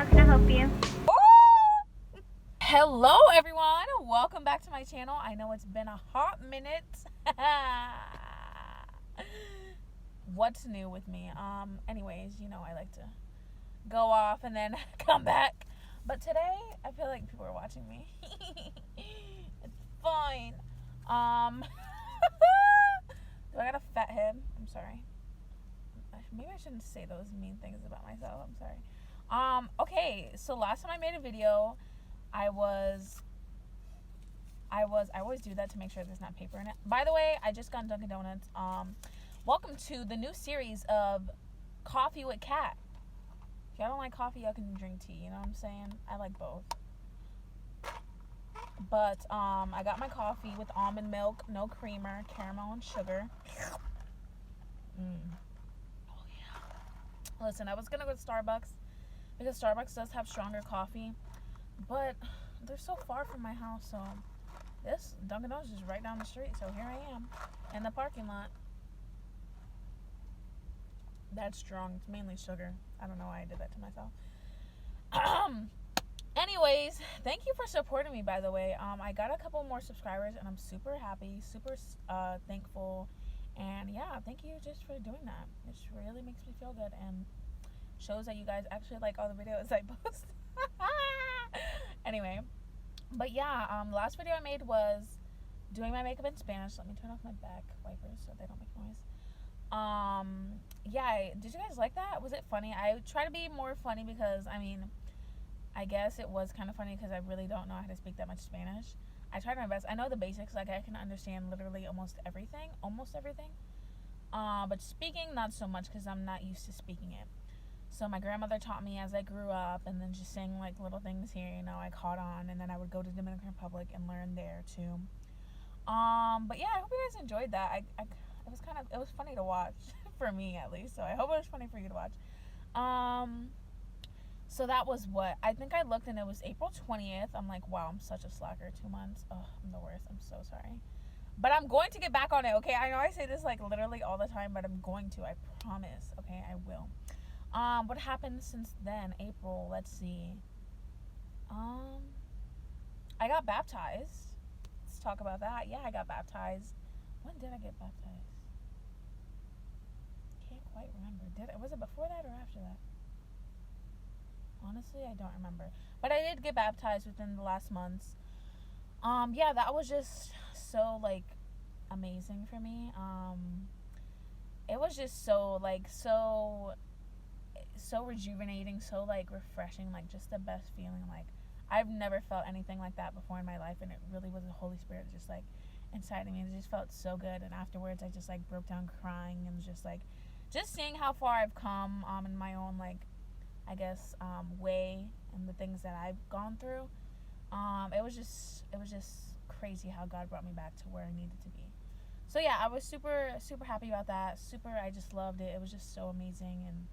How can I help you? Hello everyone, welcome back to my channel. I know it's been a hot minute. What's new with me? Anyways, you know I like to go off and then come back. But today I feel like people are watching me. It's fine. Do I got a fat head? I'm sorry. Maybe I shouldn't say those mean things about myself. I'm sorry. Okay, so last time I made a video, I always do that to make sure there's not paper in it. By the way, I just got Dunkin' Donuts. Welcome to the new series of Coffee with Cat. If y'all don't like coffee, y'all can drink tea, you know what I'm saying? I like both. But, I got my coffee with almond milk, no creamer, caramel, and sugar. Oh, yeah. Listen, I was gonna go to Starbucks, because Starbucks does have stronger coffee, but they're so far from my house, so this Dunkin' Donuts is right down the street, so here I am, in the parking lot. That's strong. It's mainly sugar. I don't know why I did that to myself. Anyways, thank you for supporting me, by the way. I got a couple more subscribers, and I'm super happy, super thankful, and yeah, thank you just for doing that. It really makes me feel good, and shows that you guys actually like all the videos I post. Anyway, but yeah, the last video I made was doing my makeup in Spanish. Let me turn off my back wipers so they don't make noise. Yeah, did you guys like that? Was it funny? I try to be more funny because, I mean, I guess it was kind of funny because I really don't know how to speak that much Spanish. I tried my best. I know the basics, like I can understand literally almost everything. But speaking, not so much because I'm not used to speaking it. So my grandmother taught me as I grew up, and then just saying like little things here, you know, I caught on, and then I would go to Dominican Republic and learn there too. But yeah, I hope you guys enjoyed that. It was funny to watch for me at least. So I hope it was funny for you to watch. So that was what I think I looked, and it was April 20th. I'm like, wow, I'm such a slacker. 2 months. Oh, I'm the worst. I'm so sorry. But I'm going to get back on it. Okay, I know I say this like literally all the time, but I'm going to. I promise. Okay, I will. What happened since then? April, let's see. I got baptized. Let's talk about that. Yeah, I got baptized. When did I get baptized? Can't quite remember. Was it before that or after that? Honestly, I don't remember. But I did get baptized within the last months. Yeah, that was just so like amazing for me. It was just so rejuvenating, so like refreshing, like just the best feeling. Like I've never felt anything like that before in my life, and it really was the Holy Spirit just like inside of me. It just felt so good, and afterwards I just like broke down crying, and just seeing how far I've come in my own like I guess way, and the things that I've gone through. It was just crazy how God brought me back to where I needed to be. So yeah, I was super happy about that. I just loved it. It was just so amazing, and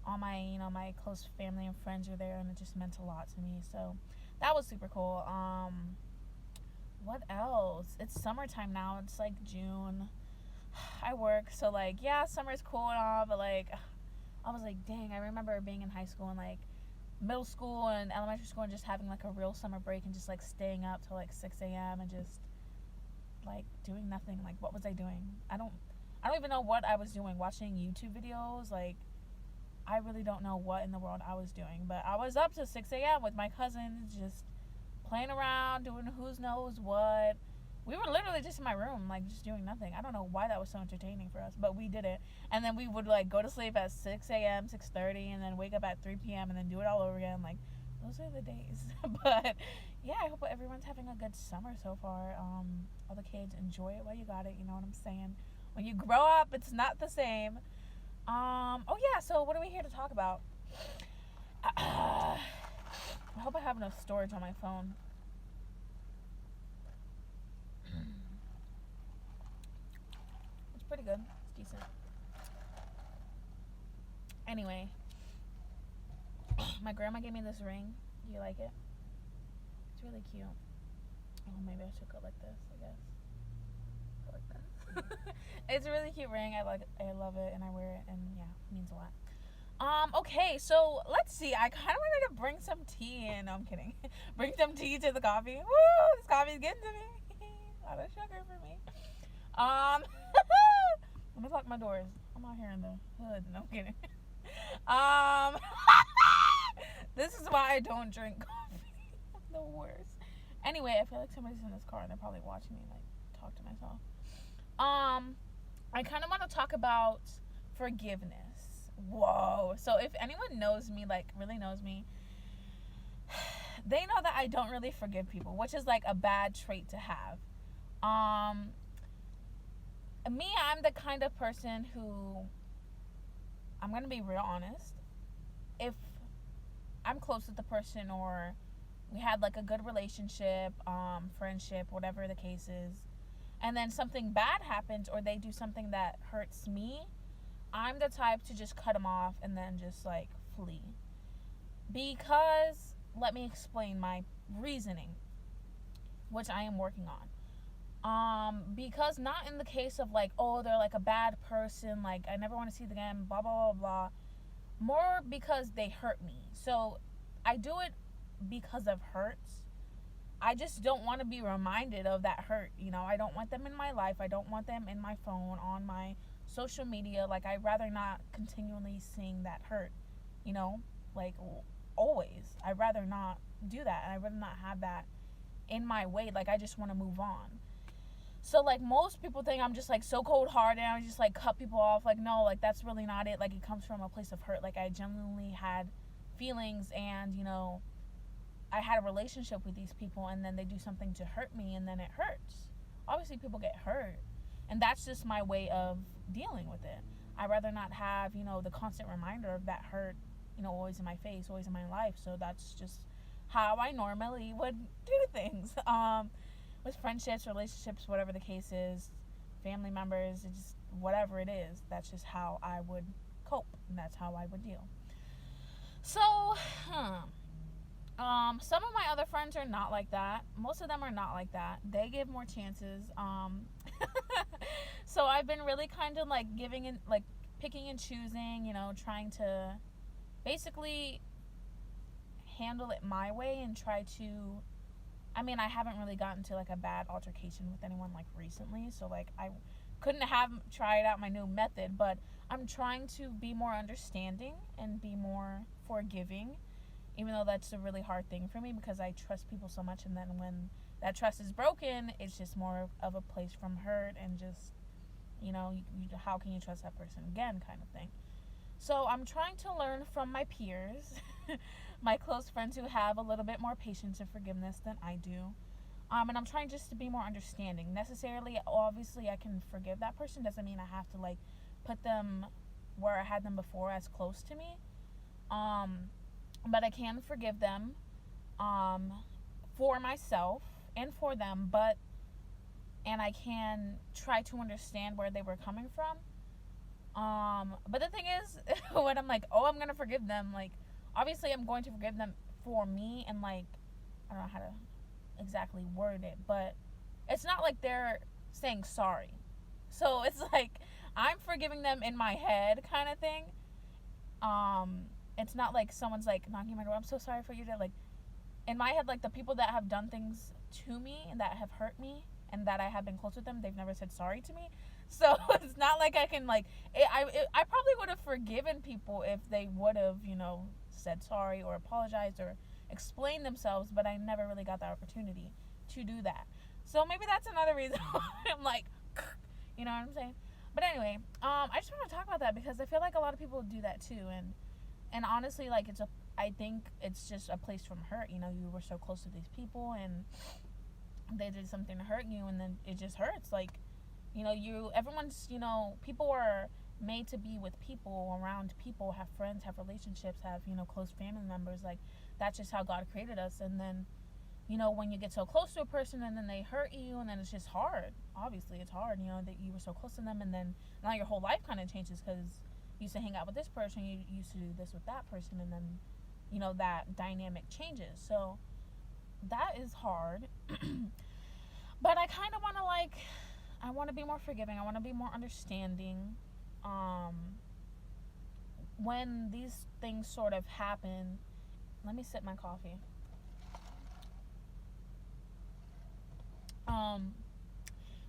all my my close family and friends were there, and it just meant a lot to me. So that was super cool. What else? It's summertime now. It's like June. I work, so like yeah, summer's cool and all, but like I was like, dang, I remember being in high school and like middle school and elementary school and just having like a real summer break and just like staying up till like 6 a.m. and just like doing nothing. Like what was I doing? I don't even know what I was doing. Watching YouTube videos, like I really don't know what in the world I was doing, but I was up to 6 a.m. with my cousins, just playing around, doing who knows what. We were literally just in my room, like just doing nothing. I don't know why that was so entertaining for us, but we did it. And then we would like go to sleep at 6 a.m., 6:30, and then wake up at 3 p.m. and then do it all over again. Like those are the days. But yeah, I hope everyone's having a good summer so far. All the kids, enjoy it while you got it. You know what I'm saying? When you grow up, it's not the same. Oh yeah, so what are we here to talk about? I hope I have enough storage on my phone. It's pretty good. It's decent. Anyway, my grandma gave me this ring. Do you like it? It's really cute. Oh, maybe I should go like this, I guess. Go like this. It's a really cute ring. I love it, and I wear it, and yeah, it means a lot. Okay, so let's see. I kind of wanted to bring some tea in. No, I'm kidding. Bring some tea to the coffee. Woo! This coffee's getting to me. A lot of sugar for me. Let me lock my doors. I'm out here in the hood. No, I'm kidding. This is why I don't drink coffee. I'm the worst. Anyway, I feel like somebody's in this car and they're probably watching me like talk to myself. I kind of want to talk about forgiveness. Whoa. So if anyone knows me, like really knows me, they know that I don't really forgive people, which is like a bad trait to have. Me, I'm the kind of person who, I'm going to be real honest. If I'm close with the person or we had like a good relationship, friendship, whatever the case is, and then something bad happens or they do something that hurts me, I'm the type to just cut them off and then just like flee. Because, let me explain my reasoning, which I am working on. Because not in the case of like, oh, they're like a bad person, like I never want to see them again, blah, blah, blah, blah. More because they hurt me. So I do it because of hurts. I just don't want to be reminded of that hurt. You know, I don't want them in my life. I don't want them in my phone, on my social media. Like, I'd rather not continually seeing that hurt, you know, like always. I'd rather not do that. I'd rather not have that in my way. Like, I just want to move on. So, like, most people think I'm just, like, so cold-hearted and I just, like, cut people off. Like, no, like, that's really not it. Like, it comes from a place of hurt. Like, I genuinely had feelings and, you know, I had a relationship with these people and then they do something to hurt me and then it hurts. Obviously, people get hurt. And that's just my way of dealing with it. I'd rather not have, you know, the constant reminder of that hurt, you know, always in my face, always in my life. So that's just how I normally would do things. With friendships, relationships, whatever the case is, family members, it's just whatever it is, that's just how I would cope, and that's how I would deal. So, some of my other friends are not like that. Most of them are not like that. They give more chances. So I've been really kind of like giving in, like picking and choosing, you know, trying to basically handle it my way and try to, I mean, I haven't really gotten to like a bad altercation with anyone like recently, so like I couldn't have tried out my new method, but I'm trying to be more understanding and be more forgiving, even though that's a really hard thing for me because I trust people so much, and then when that trust is broken, it's just more of a place from hurt and just, you know, how can you trust that person again kind of thing. So I'm trying to learn from my peers, my close friends who have a little bit more patience and forgiveness than I do. And I'm trying just to be more understanding. Necessarily, obviously, I can forgive that person. Doesn't mean I have to, like, put them where I had them before as close to me. But I can forgive them for myself and for them. And I can try to understand where they were coming from. But the thing is, when I'm like, oh, I'm going to forgive them, like, obviously I'm going to forgive them for me and, like, I don't know how to exactly word it, but it's not like they're saying sorry. So it's like, I'm forgiving them in my head kind of thing. It's not like someone's, like, knocking on my door, I'm so sorry for you to, like, in my head, like, the people that have done things to me and that have hurt me and that I have been close with them, they've never said sorry to me. So it's not like I can, like, I probably would have forgiven people if they would have, you know, said sorry or apologized or explained themselves, but I never really got the opportunity to do that. So maybe that's another reason why I'm like, you know what I'm saying? But anyway, I just want to talk about that because I feel like a lot of people do that too, and honestly, like, I think it's just a place from hurt. You know, you were so close to these people and they did something to hurt you, and then it just hurts. Like, you know, everyone's, you know, people are made to be with people, around people, have friends, have relationships, have, you know, close family members. Like, that's just how God created us. And then, you know, when you get so close to a person and then they hurt you, and then it's just hard. Obviously, it's hard, you know, that you were so close to them, and then now your whole life kind of changes because you used to hang out with this person, you used to do this with that person, and then, you know, that dynamic changes. So that is hard. But I kind of want to, like, I want to be more forgiving. I want to be more understanding. when these things sort of happen, let me sip my coffee.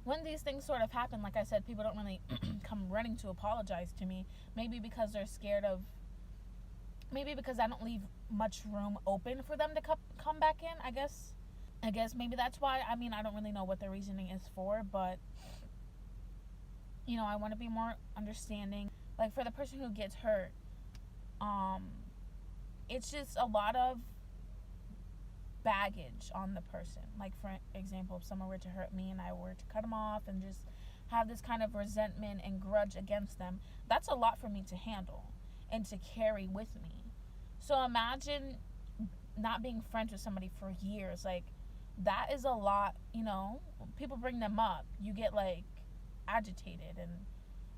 When these things sort of happen, like I said, people don't really come running to apologize to me. Maybe because they're scared of, maybe because I don't leave much room open for them to come back in, I guess. Maybe that's why. I mean, I don't really know what the reasoning is for, but, I want to be more understanding. Like, for the person who gets hurt, it's just a lot of baggage on the person. Like, for example, if someone were to hurt me and I were to cut them off and just have this kind of resentment and grudge against them, that's a lot for me to handle and to carry with me. So imagine not being friends with somebody for years. Like, that is a lot. People bring them up, you get like agitated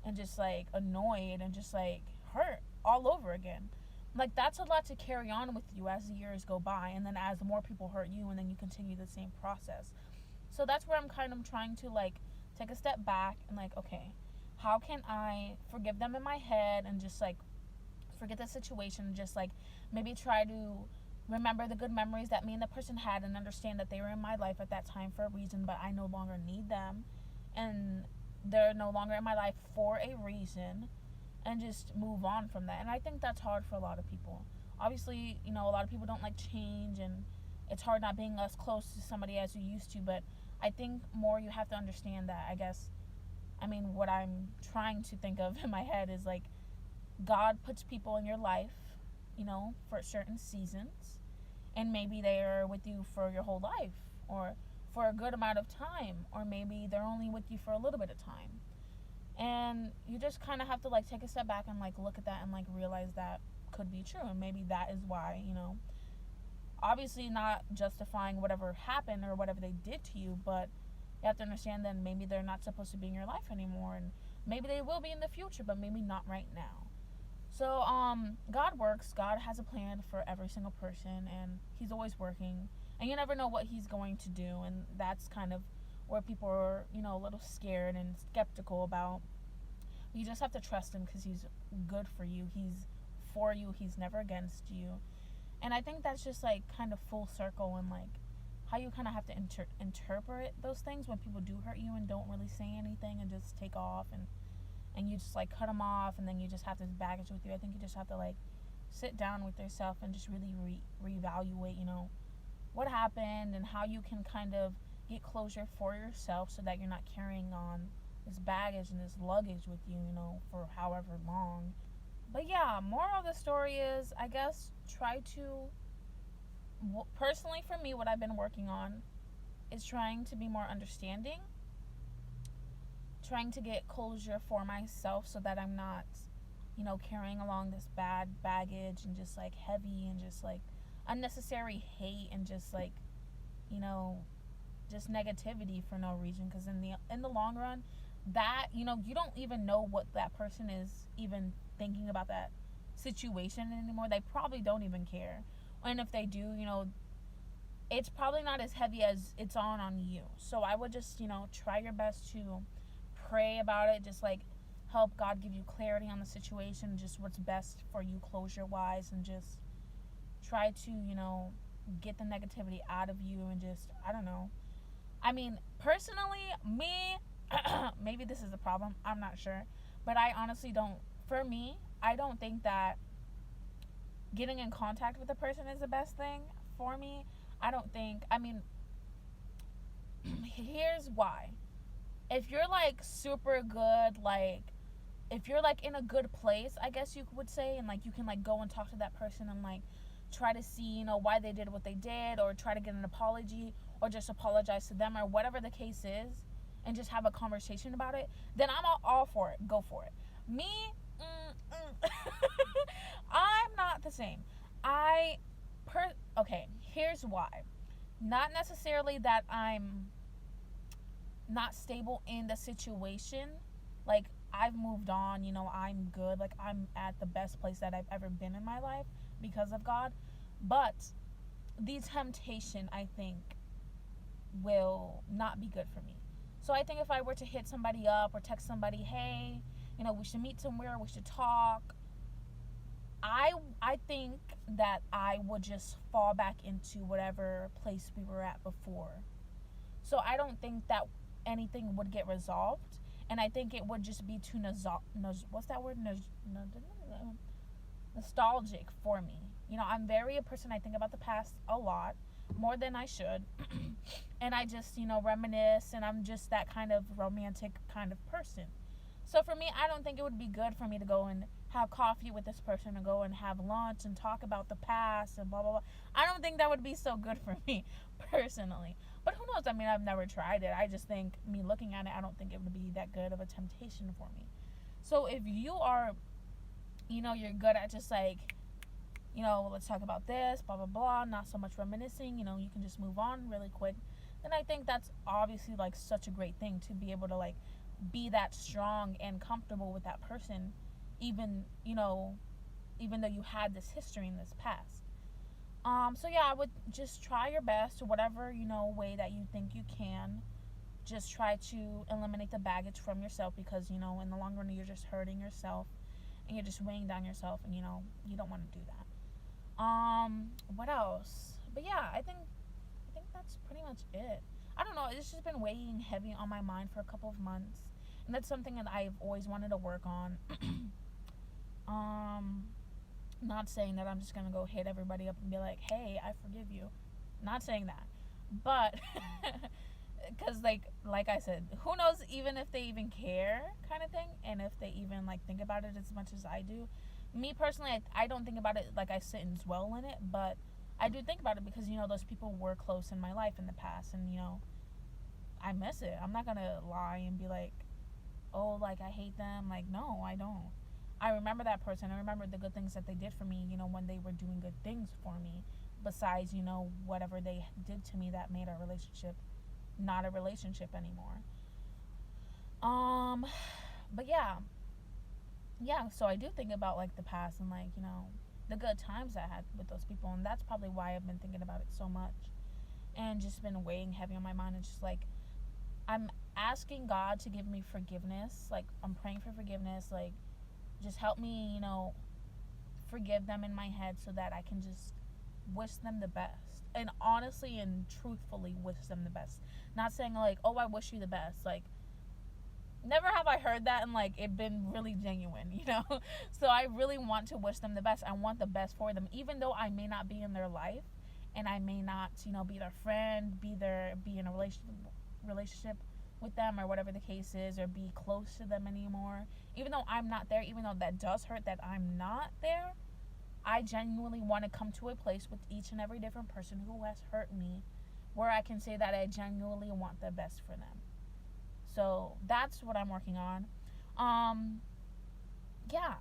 and just like annoyed and just like hurt all over again. Like, that's a lot to carry on with you as the years go by, and then as more people hurt you, and then you continue the same process. So that's where I'm kind of trying to like take a step back and like, okay, how can I forgive them in my head and just like forget the situation and just like maybe try to remember the good memories that me and the person had and understand that they were in my life at that time for a reason, but I no longer need them and they're no longer in my life for a reason, and just move on from that. And I think that's hard for a lot of people. Obviously, a lot of people don't like change, and it's hard not being as close to somebody as you used to, but I think more you have to understand that, I guess. I mean, what I'm trying to think of in my head is like, God puts people in your life, for certain seasons, and maybe they're with you for your whole life, or for a good amount of time, or maybe they're only with you for a little bit of time. And you just kind of have to like take a step back and like look at that and like realize that could be true, and maybe that is why, obviously not justifying whatever happened or whatever they did to you, but you have to understand that maybe they're not supposed to be in your life anymore, and maybe they will be in the future, but maybe not right now. So God works. God has a plan for every single person, and he's always working, and you never know what he's going to do. And that's kind of where people are, a little scared and skeptical about. You just have to trust him, because he's good for you. He's for you. He's never against you. And I think that's just like kind of full circle, and like how you kind of have to interpret those things when people do hurt you and don't really say anything and just take off, and you just like cut them off, and then you just have this baggage with you. I think you just have to like sit down with yourself and just really reevaluate, what happened, and how you can kind of get closure for yourself so that you're not carrying on this baggage and this luggage with you, for however long. But yeah, moral of the story is, I guess, try to, personally for me, what I've been working on is trying to be more understanding, trying to get closure for myself so that I'm not, carrying along this bad baggage and just like heavy and just like unnecessary hate and just like, just negativity for no reason. Because in the long run, that, you don't even know what that person is even thinking about that situation anymore. They probably don't even care, and if they do, it's probably not as heavy as it's on you. So I would just, try your best to pray about it, just like help God give you clarity on the situation, just what's best for you closure wise, and just try to, get the negativity out of you, and just, I don't know. I mean, personally, me, maybe this is a problem, I'm not sure, but I honestly don't, for me, I don't think that getting in contact with a person is the best thing for me. I don't think, here's why. If you're like super good, like if you're like in a good place, I guess you would say, and like you can like go and talk to that person and like try to see, why they did what they did, or try to get an apology, or just apologize to them, or whatever the case is, and just have a conversation about it, then I'm all for it. Go for it. Me, I'm not the same. Okay, here's why. Not necessarily that I'm not stable in the situation. Like, I've moved on, I'm good. Like, I'm at the best place that I've ever been in my life because of God. But the temptation, I think, will not be good for me. So I think if I were to hit somebody up or text somebody, hey, we should meet somewhere, we should talk, I think that I would just fall back into whatever place we were at before. So I don't think that anything would get resolved, and I think it would just be too what's that word? Nostalgic for me. I'm very a person, I think about the past a lot, more than I should. And I just, reminisce, and I'm just that kind of romantic kind of person. So for me, I don't think it would be good for me to go and have coffee with this person, or go and have lunch and talk about the past and blah, blah, blah. I don't think that would be so good for me, personally. But who knows? I mean, I've never tried it. I just think, me looking at it, I don't think it would be that good of a temptation for me. So if you are, you're good at just like, let's talk about this, blah, blah, blah, not so much reminiscing, you can just move on really quick, then I think that's obviously like such a great thing to be able to like be that strong and comfortable with that person, even though you had this history in this past. So yeah, I would just try your best, whatever way that you think you can. Just try to eliminate the baggage from yourself, because in the long run you're just hurting yourself, and you're just weighing down yourself, and you don't want to do that. What else? But yeah, I think that's pretty much it. I don't know, it's just been weighing heavy on my mind for a couple of months, and that's something that I've always wanted to work on. Not saying that I'm just gonna go hit everybody up and be like, hey, I forgive you. Not saying that. But because like I said, who knows even if they even care, kind of thing, and if they even like think about it as much as I do. Me personally, I don't think about it like I sit and dwell in it, but I do think about it because those people were close in my life in the past, and I miss it. I'm not gonna lie and be like, oh, like I hate them. Like, no, I don't. I remember that person. I remember the good things that they did for me, when they were doing good things for me, besides whatever they did to me that made our relationship not a relationship anymore. But yeah, so I do think about like the past, and like the good times I had with those people, and that's probably why I've been thinking about it so much, and just been weighing heavy on my mind. And just like, I'm asking God to give me forgiveness. Like, I'm praying for forgiveness. Like, just help me forgive them in my head, so that I can just wish them the best, and honestly and truthfully wish them the best. Not saying like, oh, I wish you the best. Like, never have I heard that and like it been really genuine, So I really want to wish them the best. I want the best for them, even though I may not be in their life, and I may not be their friend, be in a relationship with them, or whatever the case is, or be close to them anymore. Even though I'm not there, even though that does hurt that I'm not there, I genuinely want to come to a place with each and every different person who has hurt me, where I can say that I genuinely want the best for them. So that's what I'm working on. Yeah.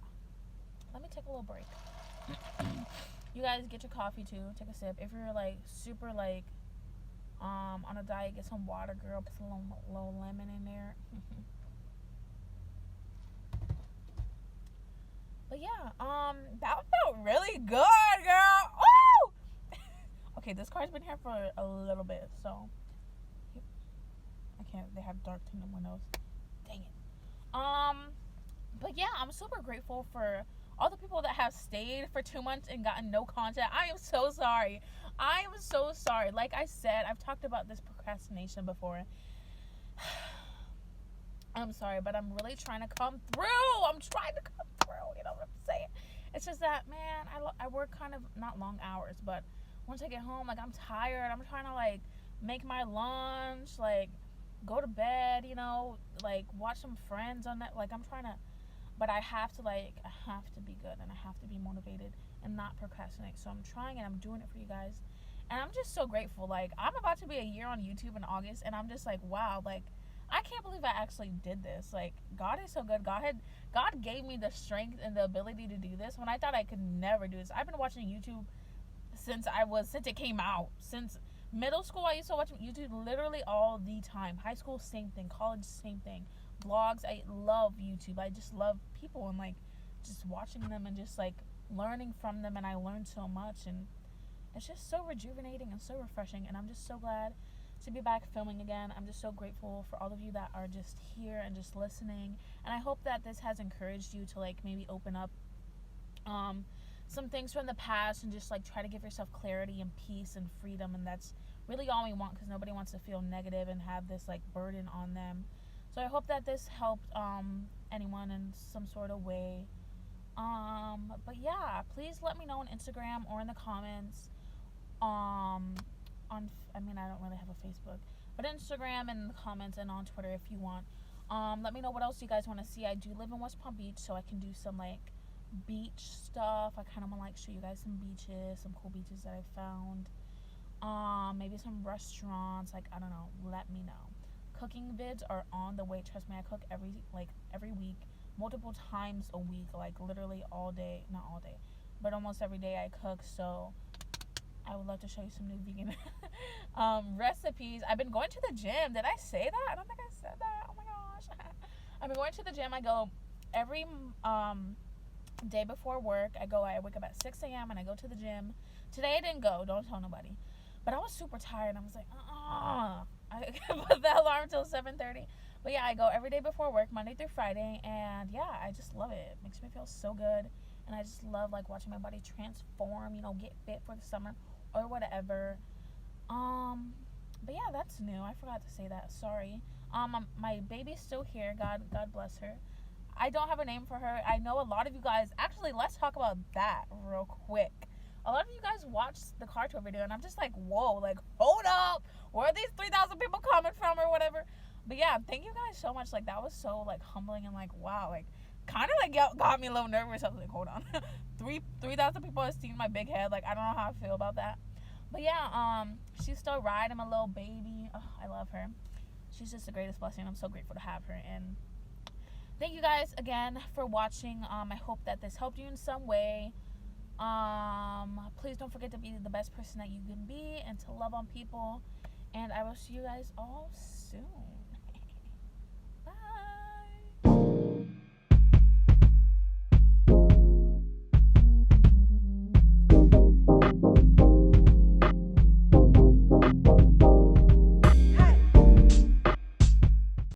Let me take a little break. You guys get your coffee too. Take a sip. If you're like super like on a diet, get some water, girl. Put some little lemon in there. But yeah, that felt really good, girl. Woo! Okay, this car's been here for a little bit, so I can't. They have dark tinted windows. Dang it. But yeah, I'm super grateful for all the people that have stayed for 2 months and gotten no content. I am so sorry. I am so sorry. Like I said, I've talked about this procrastination before. I'm sorry, but I'm really trying to come through. I'm trying to come through. You know what I'm saying? It's just that, man, I work kind of not long hours, but once I get home, like, I'm tired. I'm trying to like make my lunch, like go to bed, like watch some Friends on that. Like, I'm trying to, but I have to be good, and I have to be motivated and not procrastinate. So I'm trying, and I'm doing it for you guys, and I'm just so grateful. Like, I'm about to be a year on YouTube in August, and I'm just like, wow, like, I can't believe I actually did this. Like, God is so good. God gave me the strength and the ability to do this when I thought I could never do this. I've been watching YouTube since it came out. Since middle school, I used to watch YouTube literally all the time. High school, same thing. College, same thing. Vlogs, I love YouTube. I just love people, and like just watching them and just like learning from them, and I learned so much, and it's just so rejuvenating and so refreshing, and I'm just so glad to be back filming again. I'm just so grateful for all of you that are just here and just listening, and I hope that this has encouraged you to like maybe open up some things from the past and just like try to give yourself clarity and peace and freedom. And that's really all we want, because nobody wants to feel negative and have this like burden on them. So I hope that this helped anyone in some sort of way. But yeah, please let me know on Instagram or in the comments. I mean, I don't really have a Facebook, but Instagram and the comments, and on Twitter if you want. Let me know what else you guys want to see. I do live in West Palm Beach, so I can do some like beach stuff. I kind of want to like show you guys some beaches, some cool beaches that I found. Maybe some restaurants. Like, I don't know. Let me know. Cooking vids are on the way. Trust me, I cook every week, multiple times a week, like literally all day. Not all day, but almost every day I cook. So I would love to show you some new vegan recipes. I've been going to the gym. Did I say that? I don't think I said that. Oh my gosh. I've been going to the gym. I go every day before work. I wake up at 6 a.m. and I go to the gym. Today I didn't go. Don't tell nobody. But I was super tired. I was like, I put the alarm until 7:30. But yeah, I go every day before work, Monday through Friday. And yeah, I just love it. It makes me feel so good. And I just love like watching my body transform, get fit for the summer or whatever. But yeah, that's new. I forgot to say that. Sorry. My baby's still here. God bless her. I don't have a name for her. I know a lot of you guys. Actually, let's talk about that real quick. A lot of you guys watched the car tour video, and I'm just like, whoa, like, hold up. Where are these 3,000 people coming from or whatever? But yeah, thank you guys so much. Like, that was so like humbling and like, wow, like kind of like got me a little nervous. I was like, hold on. 3,000 people have seen my big head. Like, I don't know how I feel about that. But yeah, she's still riding, my little baby. Oh, I love her. She's just the greatest blessing. I'm so grateful to have her. And thank you guys again for watching. I hope that this helped you in some way. Please don't forget to be the best person that you can be and to love on people. And I will see you guys all soon.